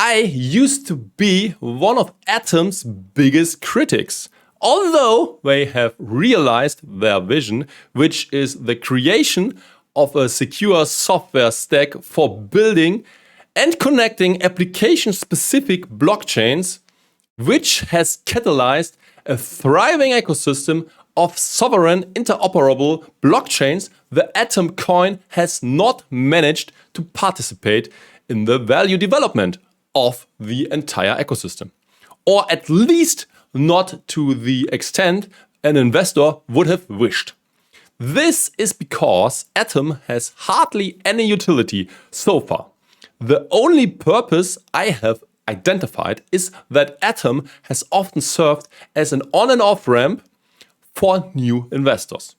I used to be one of Atom's biggest critics, although they have realized their vision, which is the creation of a secure software stack for building and connecting application-specific blockchains, which has catalyzed a thriving ecosystem of sovereign interoperable blockchains. The Atom coin has not managed to participate in the value development of the entire ecosystem, or at least not to the extent an investor would have wished. This is because Atom has hardly any utility so far. The only purpose I have identified is that Atom has often served as an on and off ramp for new investors.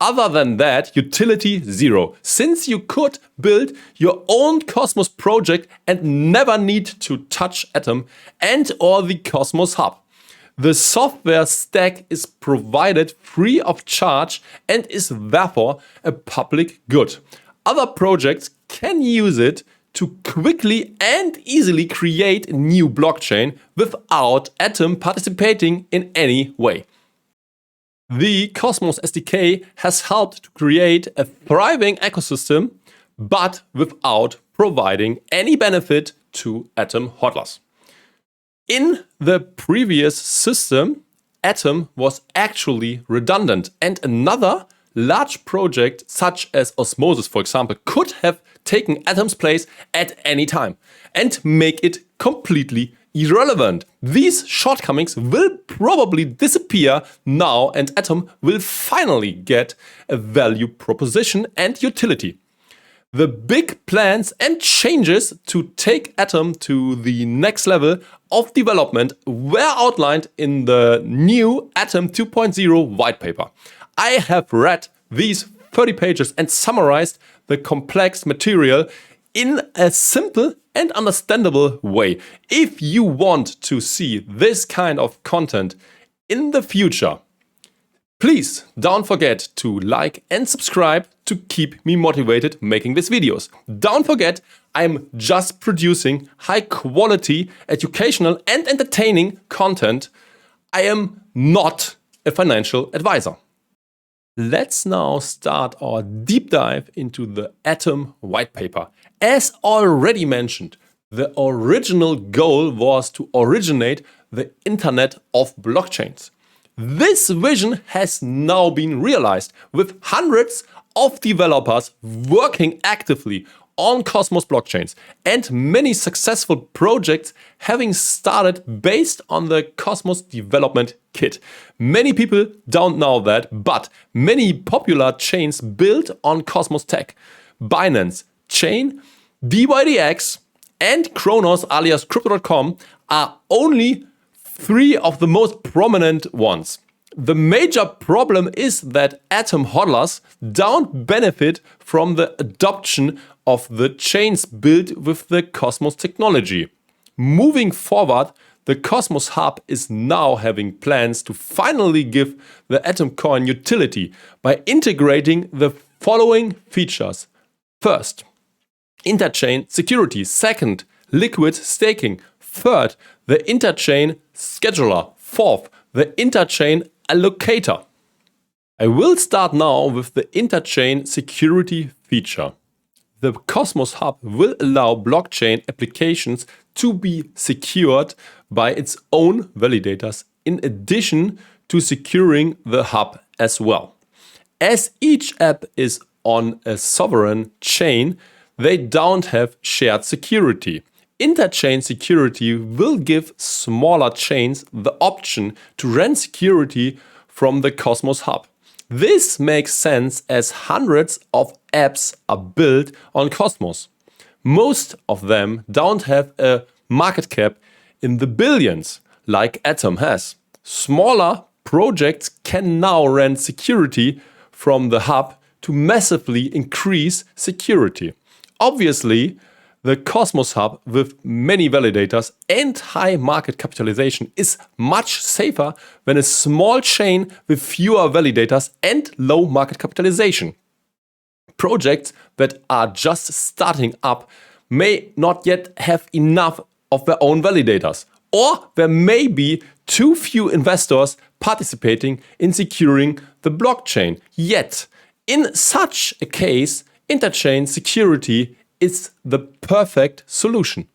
Other than that, utility zero, since you could build your own Cosmos project and never need to touch Atom and or the Cosmos Hub. The software stack is provided free of charge and is therefore a public good. Other projects can use it to quickly and easily create a new blockchain without Atom participating in any way. The Cosmos SDK has helped to create a thriving ecosystem, but without providing any benefit to Atom hodlers. In the previous system, Atom was actually redundant, and another large project such as Osmosis, for example, could have taken Atom's place at any time and make it completely irrelevant. These shortcomings will probably disappear now, and Atom will finally get a value proposition and utility. The big plans and changes to take Atom to the next level of development were outlined in the new Atom 2.0 whitepaper. I have read these 30 pages and summarized the complex material in a simple and understandable way. If you want to see this kind of content in the future, please don't forget to like and subscribe to keep me motivated making these videos. Don't forget, I'm just producing high quality, educational and entertaining content. I am not a financial advisor. Let's now start our deep dive into the Atom whitepaper. As already mentioned, the original goal was to originate the Internet of blockchains. This vision has now been realized with hundreds of developers working actively on Cosmos blockchains and many successful projects having started based on the Cosmos development kit. Many people don't know that, but many popular chains built on Cosmos tech, Binance Chain, DYDX and Kronos alias Crypto.com are only three of the most prominent ones. The major problem is that Atom hodlers don't benefit from the adoption of the chains built with the Cosmos technology. Moving forward, the Cosmos Hub is now having plans to finally give the Atom coin utility by integrating the following features. First, Interchain Security. Second, liquid staking. Third, the Interchain Scheduler. Fourth, the Interchain Allocator. I will start now with the Interchain Security feature. The Cosmos Hub will allow blockchain applications to be secured by its own validators in addition to securing the hub as well. As each app is on a sovereign chain, they don't have shared security. Interchain Security will give smaller chains the option to rent security from the Cosmos Hub. This makes sense as hundreds of apps are built on Cosmos. Most of them don't have a market cap in the billions like Atom has. Smaller projects can now rent security from the hub to massively increase security. Obviously, the Cosmos Hub with many validators and high market capitalization is much safer than a small chain with fewer validators and low market capitalization. Projects that are just starting up may not yet have enough of their own validators, or there may be too few investors participating in securing the blockchain. Yet, in such a case, Interchain Security is the perfect solution.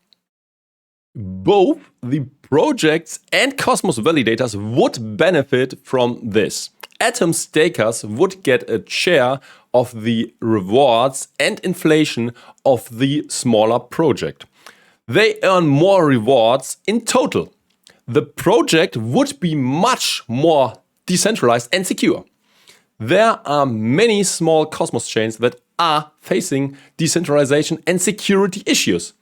Both the projects and Cosmos validators would benefit from this. Atom stakers would get a share of the rewards and inflation of the smaller project. They earn more rewards in total. The project would be much more decentralized and secure. There are many small Cosmos chains that are facing decentralization and security issues.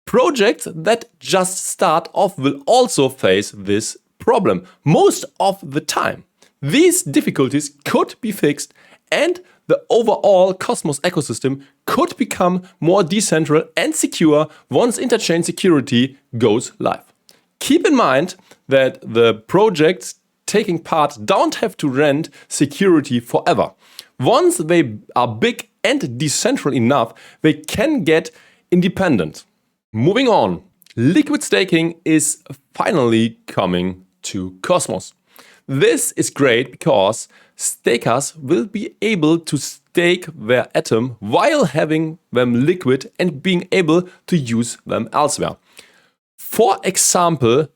Projects that just start off will also face this problem most of the time. These difficulties could be fixed and the overall Cosmos ecosystem could become more decentral and secure once Interchain Security goes live. Keep in mind that the projects taking part don't have to rent security forever. Once they are big and decentral enough, they can get independent. Moving on, liquid staking is finally coming to Cosmos. This is great because stakers will be able to stake their Atom while having them liquid and being able to use them elsewhere. For example,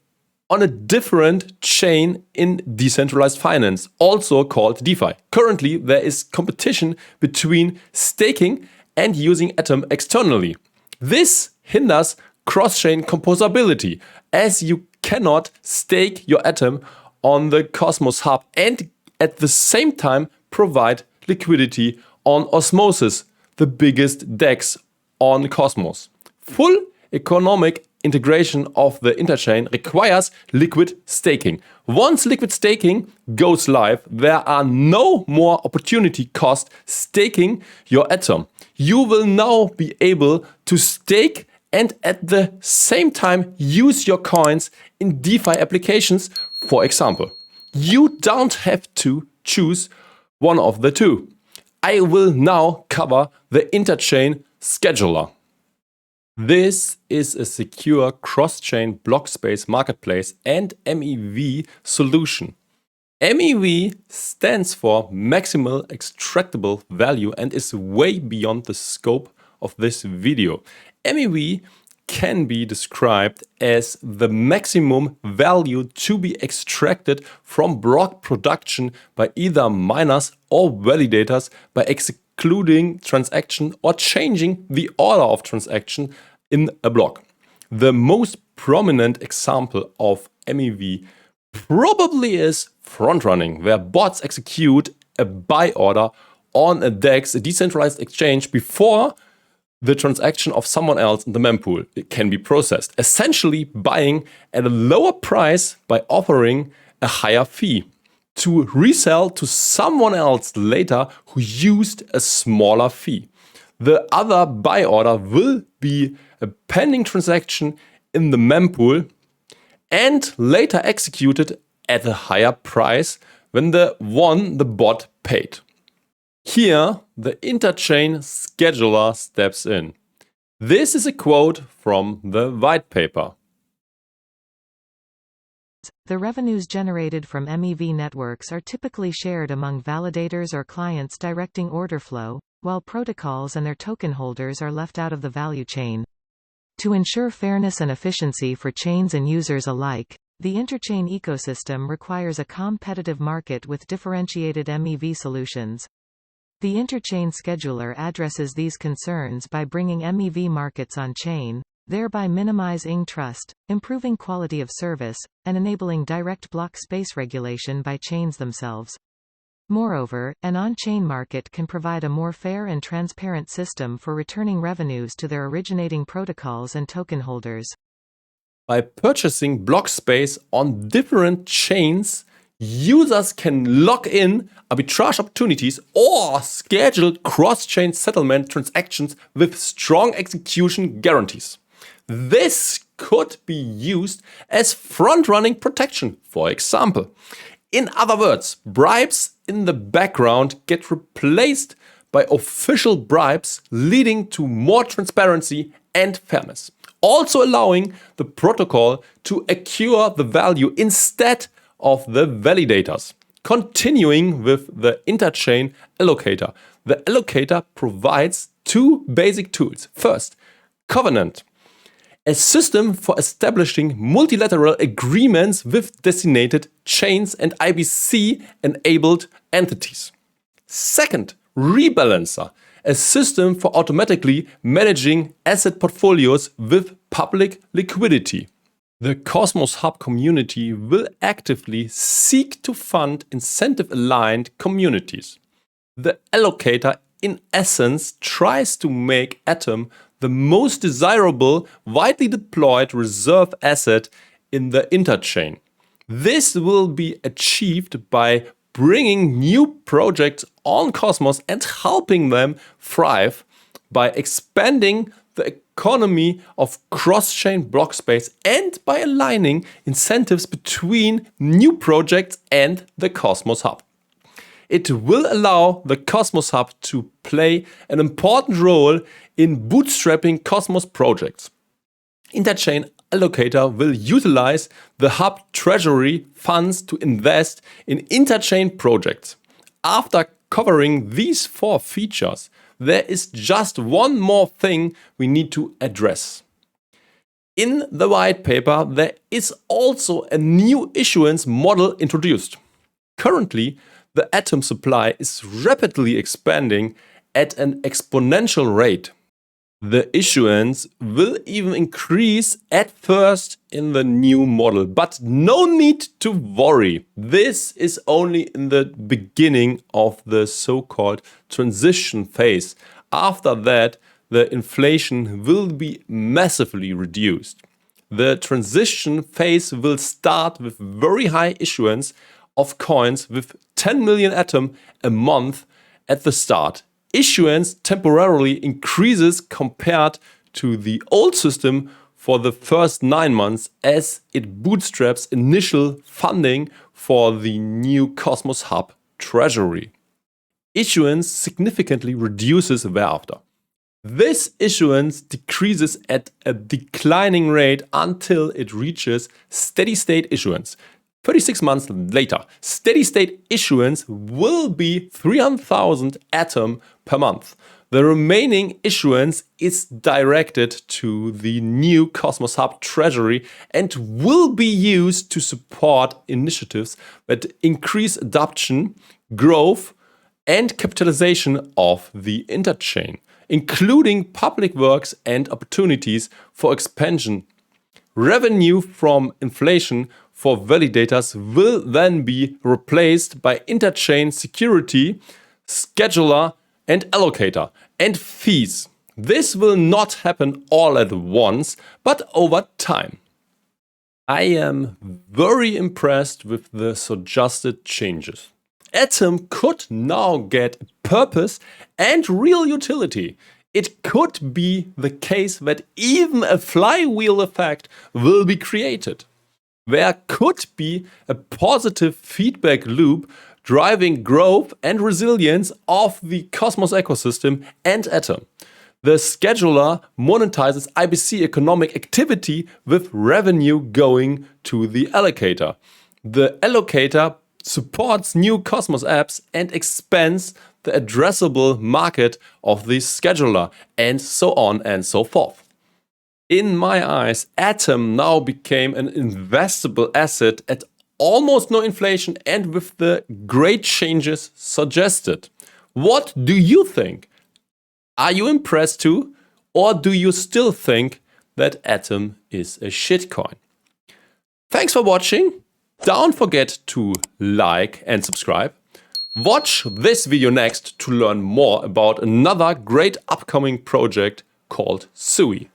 on a different chain in decentralized finance, also called DeFi. Currently, there is competition between staking and using Atom externally. This hinders cross-chain composability, as you cannot stake your Atom on the Cosmos hub and at the same time provide liquidity on Osmosis, the biggest DEX on Cosmos. Full economic integration of the interchain requires liquid staking. Once liquid staking goes live, there are no more opportunity cost staking your Atom. You will now be able to stake and at the same time use your coins in DeFi applications, for example. You don't have to choose one of the two. I will now cover the Interchain Scheduler. This is a secure cross-chain block space marketplace and MEV solution. MEV stands for Maximal Extractable Value and is way beyond the scope of this video. MEV can be described as the maximum value to be extracted from block production by either miners or validators by excluding transaction or changing the order of transaction in a block. The most prominent example of MEV probably is front-running, where bots execute a buy order on a DEX, a decentralized exchange, before the transaction of someone else in the mempool can be processed, essentially buying at a lower price by offering a higher fee to resell to someone else later who used a smaller fee. The other buy order will be a pending transaction in the mempool and later executed at a higher price than the one the bot paid. Here, the Interchain Scheduler steps in. This is a quote from the Whitepaper. The revenues generated from MEV networks are typically shared among validators or clients directing order flow, while protocols and their token holders are left out of the value chain. To ensure fairness and efficiency for chains and users alike, the interchain ecosystem requires a competitive market with differentiated MEV solutions. The Interchain Scheduler addresses these concerns by bringing MEV markets on-chain, thereby minimizing trust, improving quality of service, and enabling direct block space regulation by chains themselves. Moreover, an on-chain market can provide a more fair and transparent system for returning revenues to their originating protocols and token holders. By purchasing block space on different chains, users can lock in arbitrage opportunities or schedule cross-chain settlement transactions with strong execution guarantees. This could be used as front-running protection, for example. In other words, bribes in the background get replaced by official bribes, leading to more transparency and fairness. also allowing the protocol to accrue the value instead of the validators. Continuing with the Interchain Allocator. The allocator provides two basic tools. First, Covenant, a system for establishing multilateral agreements with designated chains and IBC-enabled entities. Second, Rebalancer, a system for automatically managing asset portfolios with public liquidity. The Cosmos Hub community will actively seek to fund incentive-aligned communities. The allocator, in essence, tries to make Atom the most desirable, widely deployed reserve asset in the Interchain. This will be achieved by bringing new projects on Cosmos and helping them thrive by expanding the economy of cross-chain block space and by aligning incentives between new projects and the Cosmos Hub. It will allow the Cosmos Hub to play an important role in bootstrapping Cosmos projects. Interchain Allocator will utilize the Hub treasury funds to invest in Interchain projects. After covering these four features, there is just one more thing we need to address. In the white paper, there is also a new issuance model introduced. Currently, the Atom supply is rapidly expanding at an exponential rate. The issuance will even increase at first in the new model, but no need to worry. This is only in the beginning of the so-called transition phase. After that, the inflation will be massively reduced. The transition phase will start with very high issuance of coins with 10 million Atom a month at the start. Issuance temporarily increases compared to the old system for the first 9 months as it bootstraps initial funding for the new Cosmos Hub treasury. Issuance significantly reduces thereafter. This issuance decreases at a declining rate until it reaches steady-state issuance. 36 months later, steady-state issuance will be 300,000 Atom per month. The remaining issuance is directed to the new Cosmos Hub treasury and will be used to support initiatives that increase adoption, growth, and capitalization of the Interchain, including public works and opportunities for expansion. Revenue from inflation for validators will then be replaced by Interchain Security, Scheduler, and Allocator, and fees. This will not happen all at once, but over time. I am very impressed with the suggested changes. Atom could now get purpose and real utility. It could be the case that even a flywheel effect will be created. There could be a positive feedback loop driving growth and resilience of the Cosmos ecosystem and Atom. The scheduler monetizes IBC economic activity with revenue going to the allocator. The allocator supports new Cosmos apps and expands the addressable market of the scheduler, and so on and so forth. In my eyes, Atom now became an investable asset at almost no inflation and with the great changes suggested. What do you think? Are you impressed too? Or do you still think that Atom is a shitcoin? Thanks for watching. Don't forget to like and subscribe. Watch this video next to learn more about another great upcoming project called Sui.